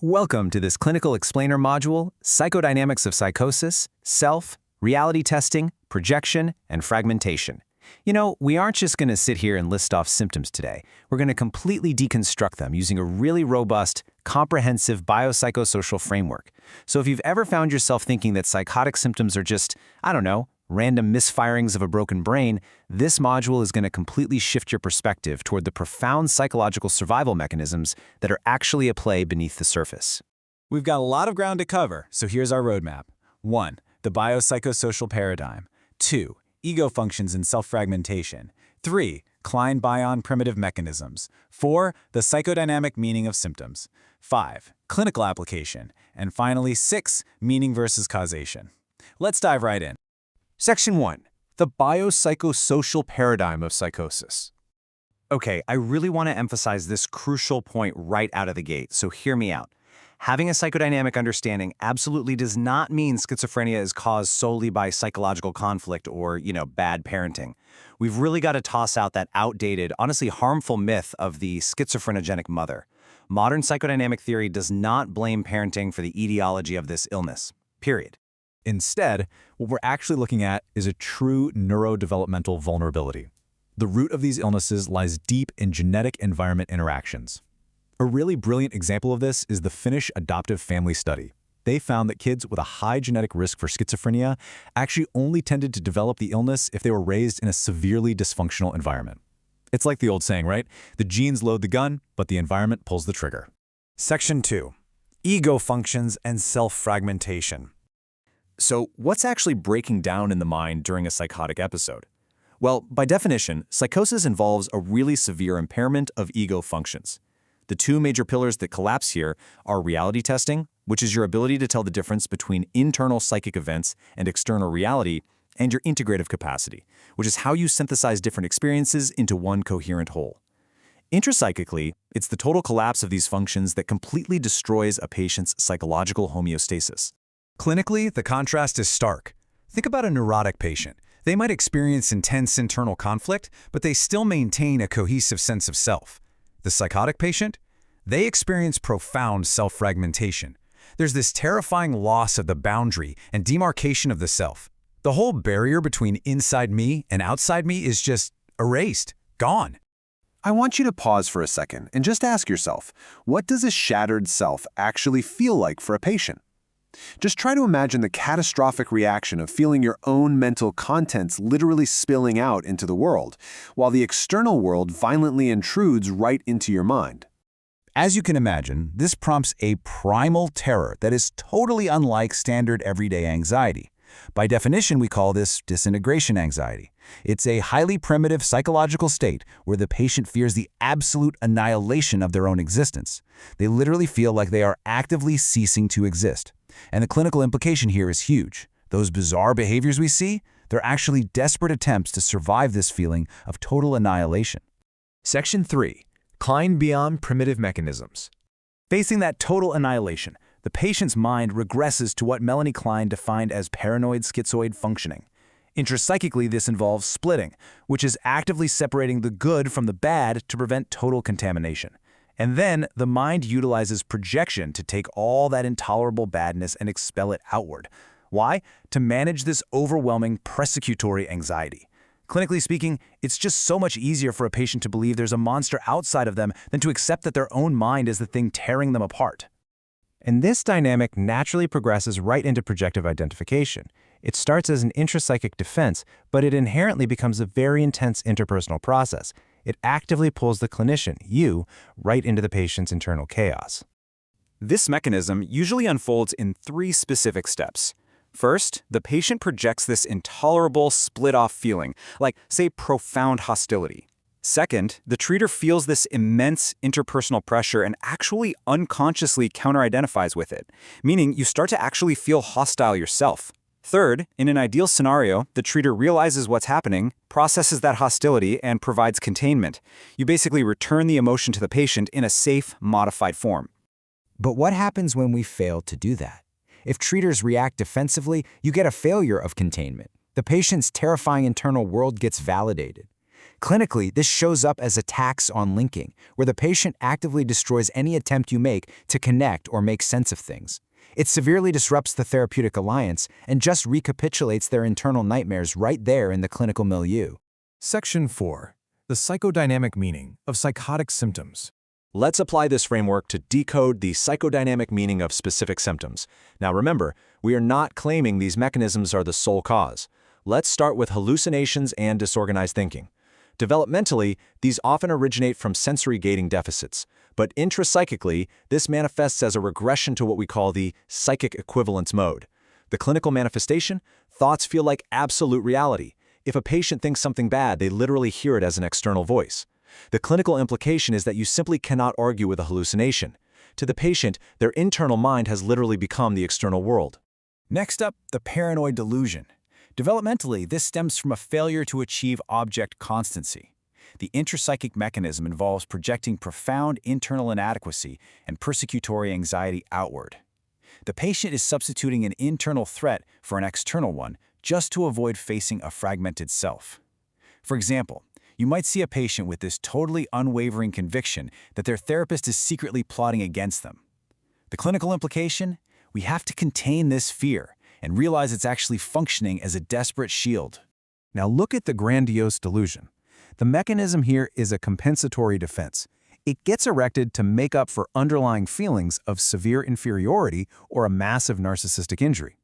Welcome to this clinical explainer module, Psychodynamics of Psychosis, Self, Reality Testing, Projection, and Fragmentation. You know, we aren't just going to sit here and list off symptoms today. We're going to completely deconstruct them using a really robust, comprehensive biopsychosocial framework. So if you've ever found yourself thinking that psychotic symptoms are just, I don't know, random misfirings of a broken brain, this module is going to completely shift your perspective toward the profound psychological survival mechanisms that are actually at play beneath the surface. We've got a lot of ground to cover, so here's our roadmap. 1. The biopsychosocial paradigm. 2. Ego functions and self-fragmentation. 3. Klein-Bion primitive mechanisms. 4. The psychodynamic meaning of symptoms. 5. Clinical application. And finally, 6. Meaning versus causation. Let's dive right in. Section 1. The biopsychosocial paradigm of psychosis. Okay, I really want to emphasize this crucial point right out of the gate, so hear me out. Having a psychodynamic understanding absolutely does not mean schizophrenia is caused solely by psychological conflict or, bad parenting. We've really got to toss out that outdated, honestly harmful myth of the schizophrenogenic mother. Modern psychodynamic theory does not blame parenting for the etiology of this illness, period. Instead, what we're actually looking at is a true neurodevelopmental vulnerability. The root of these illnesses lies deep in genetic-environment interactions. A really brilliant example of this is the Finnish adoptive family study. They found that kids with a high genetic risk for schizophrenia actually only tended to develop the illness if they were raised in a severely dysfunctional environment. It's like the old saying, right? The genes load the gun, but the environment pulls the trigger. Section 2. Ego functions and self-fragmentation. So what's actually breaking down in the mind during a psychotic episode? Well, by definition, psychosis involves a really severe impairment of ego functions. The two major pillars that collapse here are reality testing, which is your ability to tell the difference between internal psychic events and external reality, and your integrative capacity, which is how you synthesize different experiences into one coherent whole. Intrapsychically, it's the total collapse of these functions that completely destroys a patient's psychological homeostasis. Clinically, the contrast is stark. Think about a neurotic patient. They might experience intense internal conflict, but they still maintain a cohesive sense of self. The psychotic patient? They experience profound self-fragmentation. There's this terrifying loss of the boundary and demarcation of the self. The whole barrier between inside me and outside me is just erased, gone. I want you to pause for a second and just ask yourself, what does a shattered self actually feel like for a patient? Just try to imagine the catastrophic reaction of feeling your own mental contents literally spilling out into the world, while the external world violently intrudes right into your mind. As you can imagine, this prompts a primal terror that is totally unlike standard everyday anxiety. By definition, we call this disintegration anxiety. It's a highly primitive psychological state where the patient fears the absolute annihilation of their own existence. They literally feel like they are actively ceasing to exist. And the clinical implication here is huge. Those bizarre behaviors we see, they're actually desperate attempts to survive this feeling of total annihilation. Section 3. Klein-Bion primitive mechanisms. Facing that total annihilation, the patient's mind regresses to what Melanie Klein defined as paranoid schizoid functioning. Intrapsychically, this involves splitting, which is actively separating the good from the bad to prevent total contamination. And then the mind utilizes projection to take all that intolerable badness and expel it outward. Why? To manage this overwhelming persecutory anxiety. Clinically speaking, it's just so much easier for a patient to believe there's a monster outside of them than to accept that their own mind is the thing tearing them apart. And this dynamic naturally progresses right into projective identification. It starts as an intrapsychic defense, but it inherently becomes a very intense interpersonal process. It actively pulls the clinician, you, right into the patient's internal chaos. This mechanism usually unfolds in 3 specific steps. First, the patient projects this intolerable split-off feeling, like, say, profound hostility. Second, the treater feels this immense interpersonal pressure and actually unconsciously counter-identifies with it, meaning you start to actually feel hostile yourself. Third, in an ideal scenario, the treater realizes what's happening, processes that hostility, and provides containment. You basically return the emotion to the patient in a safe, modified form. But what happens when we fail to do that? If treaters react defensively, you get a failure of containment. The patient's terrifying internal world gets validated. Clinically, this shows up as attacks on linking, where the patient actively destroys any attempt you make to connect or make sense of things. It severely disrupts the therapeutic alliance and just recapitulates their internal nightmares right there in the clinical milieu. Section 4. The psychodynamic meaning of psychotic symptoms. Let's apply this framework to decode the psychodynamic meaning of specific symptoms. Now remember, we are not claiming these mechanisms are the sole cause. Let's start with hallucinations and disorganized thinking. Developmentally, these often originate from sensory gating deficits, but intrapsychically, this manifests as a regression to what we call the psychic equivalence mode. The clinical manifestation? Thoughts feel like absolute reality. If a patient thinks something bad, they literally hear it as an external voice. The clinical implication is that you simply cannot argue with a hallucination. To the patient, their internal mind has literally become the external world. Next up, the paranoid delusion. Developmentally, this stems from a failure to achieve object constancy. The intrapsychic mechanism involves projecting profound internal inadequacy and persecutory anxiety outward. The patient is substituting an internal threat for an external one just to avoid facing a fragmented self. For example, you might see a patient with this totally unwavering conviction that their therapist is secretly plotting against them. The clinical implication? We have to contain this fear and realize it's actually functioning as a desperate shield. Now look at the grandiose delusion. The mechanism here is a compensatory defense. It gets erected to make up for underlying feelings of severe inferiority or a massive narcissistic injury.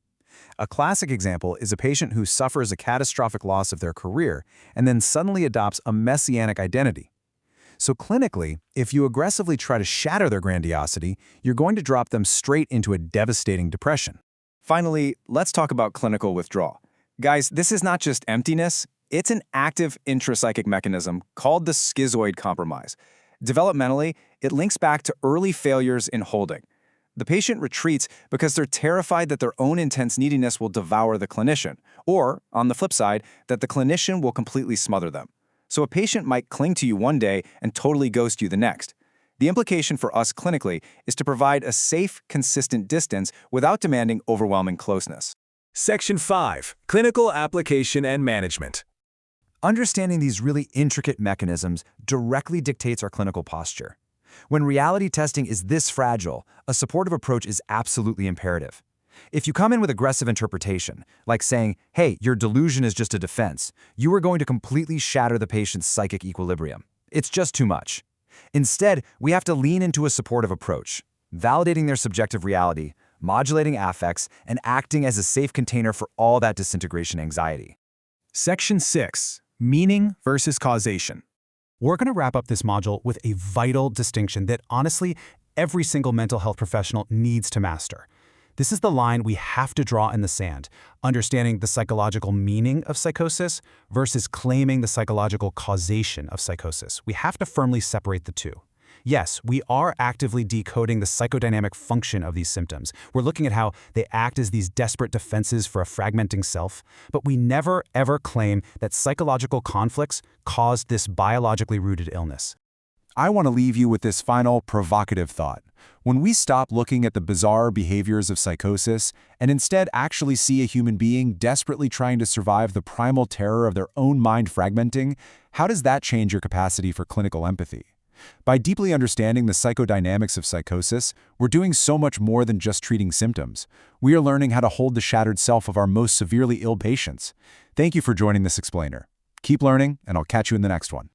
A classic example is a patient who suffers a catastrophic loss of their career and then suddenly adopts a messianic identity. So clinically, if you aggressively try to shatter their grandiosity, you're going to drop them straight into a devastating depression. Finally, let's talk about clinical withdrawal. Guys, this is not just emptiness, it's an active intrapsychic mechanism called the schizoid compromise. Developmentally, it links back to early failures in holding. The patient retreats because they're terrified that their own intense neediness will devour the clinician, or, on the flip side, that the clinician will completely smother them. So a patient might cling to you one day and totally ghost you the next. The implication for us clinically is to provide a safe, consistent distance without demanding overwhelming closeness. Section 5. Clinical Application and Management. Understanding these really intricate mechanisms directly dictates our clinical posture. When reality testing is this fragile, a supportive approach is absolutely imperative. If you come in with aggressive interpretation, like saying, hey, your delusion is just a defense, you are going to completely shatter the patient's psychic equilibrium. It's just too much. Instead, we have to lean into a supportive approach, validating their subjective reality, modulating affects, and acting as a safe container for all that disintegration anxiety. Section 6. Meaning versus causation. We're going to wrap up this module with a vital distinction that, honestly, every single mental health professional needs to master. This is the line we have to draw in the sand, understanding the psychological meaning of psychosis versus claiming the psychological causation of psychosis. We have to firmly separate the two. Yes, we are actively decoding the psychodynamic function of these symptoms. We're looking at how they act as these desperate defenses for a fragmenting self, but we never, ever claim that psychological conflicts caused this biologically rooted illness. I want to leave you with this final provocative thought. When we stop looking at the bizarre behaviors of psychosis and instead actually see a human being desperately trying to survive the primal terror of their own mind fragmenting, how does that change your capacity for clinical empathy? By deeply understanding the psychodynamics of psychosis, we're doing so much more than just treating symptoms. We are learning how to hold the shattered self of our most severely ill patients. Thank you for joining this explainer. Keep learning, and I'll catch you in the next one.